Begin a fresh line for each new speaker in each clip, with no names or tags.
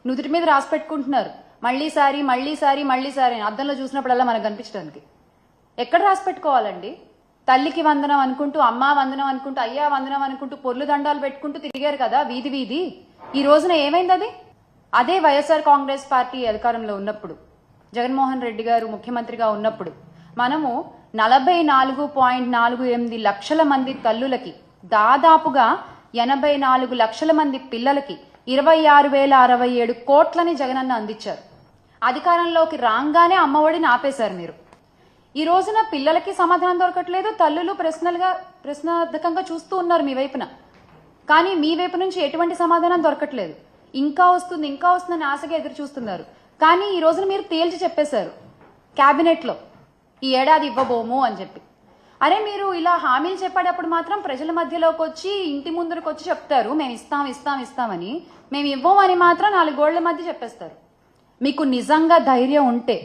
నుదుటి మీద రాసి పెట్టుకుంటున్నారు. మళ్ళీసారి మళ్ళీసారి మళ్ళీసారి అద్దంలో చూసినప్పుడల్లా మనకు కనిపించడానికి. ఎక్కడ రాసి పెట్టుకోవాలండి? తల్లికి వందనం అనుకుంటూ, అమ్మా వందనం అనుకుంటూ, అయ్యా వందనం అనుకుంటూ పొర్లు దండాలు పెట్టుకుంటూ తిరిగారు కదా వీధి వీధి. ఈ రోజున ఏమైంది అది? అదే వైఎస్ఆర్ కాంగ్రెస్ పార్టీ అధికారంలో ఉన్నప్పుడు, జగన్మోహన్ రెడ్డి గారు ముఖ్యమంత్రిగా ఉన్నప్పుడు మనము 44.48 లక్షల మంది తల్లులకి, దాదాపుగా 84 లక్షల మంది పిల్లలకి 26,067 కోట్లని జగనన్న అందించారు. అధికారంలోకి రాగానే అమ్మఒడిని ఆపేశారు మీరు. ఈ రోజున పిల్లలకి సమాధానం దొరకట్లేదు, తల్లులు ప్రశ్నార్థకంగా చూస్తూ ఉన్నారు మీ వైపున. కానీ మీ వైపు నుంచి ఎటువంటి సమాధానం దొరకట్లేదు. ఇంకా వస్తుందని ఆశగా ఎదురు చూస్తున్నారు. కానీ ఈ రోజున మీరు తేల్చి చెప్పేశారు క్యాబినెట్లో, ఈ ఏడాది ఇవ్వబోము అని చెప్పి. అరే మీరు ఇలా హామీలు చెప్పేటప్పుడు మాత్రం ప్రజల మధ్యలోకి వచ్చి, ఇంటి ముందరకు వచ్చి చెప్తారు మేము ఇస్తామని. మేము ఇవ్వమని మాత్రం 4 గోళ్ల మధ్య చెప్పేస్తారు. మీకు నిజంగా ధైర్యం ఉంటే,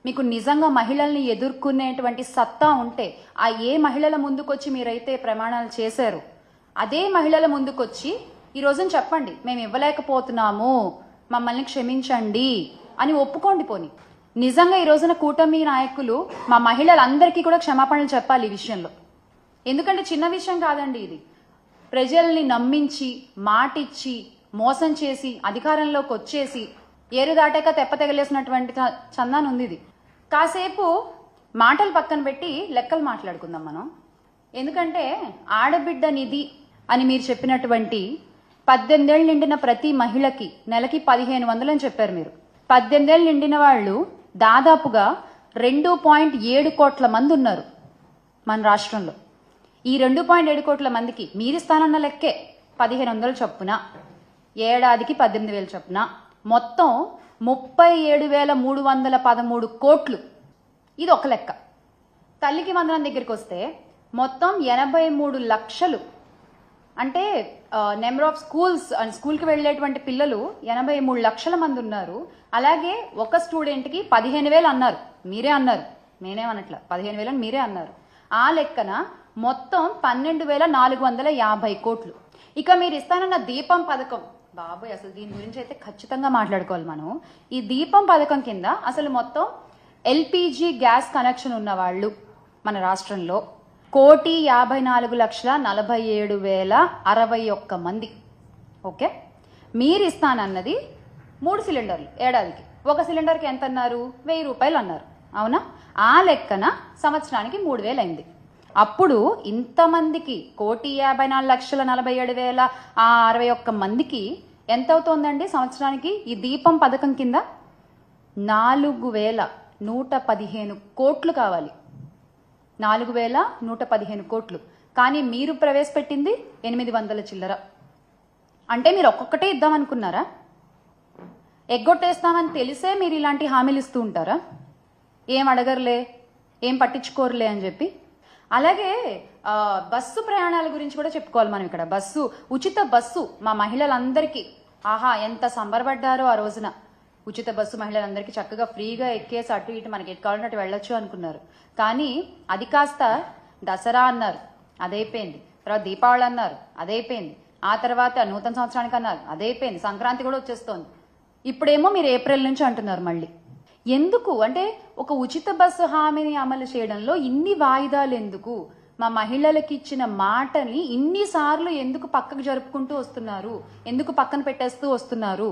మీకు నిజంగా మహిళల్ని ఎదుర్కొనేటువంటి సత్తా ఉంటే, ఆ ఏ మహిళల ముందుకొచ్చి మీరైతే ప్రమాణాలు చేశారు, అదే మహిళల ముందుకొచ్చి ఈ రోజున చెప్పండి మేము ఇవ్వలేకపోతున్నాము, మమ్మల్ని క్షమించండి అని ఒప్పుకోండి. పోని నిజంగా ఈ రోజున కూటమి నాయకులు మా మహిళలందరికీ కూడా క్షమాపణలు చెప్పాలి ఈ విషయంలో. ఎందుకంటే చిన్న విషయం కాదండి ఇది. ప్రజల్ని నమ్మించి, మాటిచ్చి, మోసం చేసి, అధికారంలోకి వచ్చేసి ఏరు దాటాక తెప్ప తెగలేసినటువంటి చందాన్ ఉంది ఇది. కాసేపు మాటలు పక్కన పెట్టి లెక్కలు మాట్లాడుకుందాం మనం. ఎందుకంటే ఆడబిడ్డ నిధి అని మీరు చెప్పినటువంటి 18 ఏళ్ళు నిండిన ప్రతి మహిళకి నెలకి 1,500 అని చెప్పారు మీరు. 18 ఏళ్ళు నిండిన వాళ్ళు దాదాపుగా 2.7 కోట్ల మంది ఉన్నారు మన రాష్ట్రంలో. ఈ 2.7 కోట్ల మందికి మీరిస్తానన్న లెక్కే 1,500 చొప్పున, ఏడాదికి 18,000 చొప్పున, మొత్తం 37,313 కోట్లు. ఇది ఒక లెక్క. తల్లికి వందనం దగ్గరికి వస్తే మొత్తం 83 లక్షలు, అంటే నెంబర్ ఆఫ్ స్కూల్కి వెళ్ళేటువంటి పిల్లలు 83 లక్షల మంది ఉన్నారు. అలాగే ఒక స్టూడెంట్కి 15,000 అన్నారు, మీరే అన్నారు, నేనేమనట్ల, 15,000 అని మీరే అన్నారు. ఆ లెక్కన మొత్తం 12,450 కోట్లు. ఇక మీరు ఇస్తానన్న దీపం పథకం, బాబోయ్ అసలు దీని గురించి అయితే ఖచ్చితంగా మాట్లాడుకోవాలి మనం. ఈ దీపం పథకం కింద అసలు మొత్తం ఎల్పిజి గ్యాస్ కనెక్షన్ ఉన్న వాళ్ళు మన రాష్ట్రంలో 1,54,47,061 మంది. ఓకే, మీరు ఇస్తానన్నది 3 సిలిండర్లు ఏడాదికి. ఒక సిలిండర్కి ఎంత అన్నారు? 1,000 రూపాయలు అన్నారు, అవునా? ఆ లెక్కన సంవత్సరానికి 3,000 అయింది. అప్పుడు ఇంతమందికి 1,54,47,061 మందికి ఎంత అవుతోందండి సంవత్సరానికి? ఈ దీపం పథకం కింద 4,115 కోట్లు కావాలి. 4,115 కోట్లు. కానీ మీరు ప్రవేశపెట్టింది 800 చిల్లర. అంటే మీరు ఒక్కొక్కటే ఇద్దామనుకున్నారా? ఎగ్గొట్టేస్తామని తెలిసే మీరు ఇలాంటి హామీలు ఇస్తూ ఉంటారా? ఏం అడగరులే, ఏం పట్టించుకోరులే అని చెప్పి. అలాగే బస్సు ప్రయాణాల గురించి కూడా చెప్పుకోవాలి మనం ఇక్కడ. ఉచిత బస్సు మా మహిళలందరికీ, ఆహా ఎంత సంబరపడ్డారో ఆ రోజున. ఉచిత బస్సు మహిళలందరికీ చక్కగా ఫ్రీగా ఎక్కేసి అటు ఇటు మనకి ఎటు కావాలంటే వెళ్ళొచ్చు అనుకున్నారు. కానీ అది కాస్త దసరా అన్నారు, అదైపోయింది. తర్వాత దీపావళి అన్నారు, అదైపోయింది. ఆ తర్వాత నూతన సంవత్సరానికి అన్నారు, అదైపోయింది. సంక్రాంతి కూడా వచ్చేస్తోంది. ఇప్పుడేమో మీరు ఏప్రిల్ నుంచి అంటున్నారు మళ్ళీ. ఎందుకు అంటే ఒక ఉచిత బస్సు హామీని అమలు చేయడంలో ఇన్ని వాయిదాలు ఎందుకు? మా మహిళలకు ఇచ్చిన మాటని ఇన్నిసార్లు ఎందుకు పక్కకు జరుపుకుంటూ వస్తున్నారు? ఎందుకు పక్కన పెట్టేస్తూ వస్తున్నారు?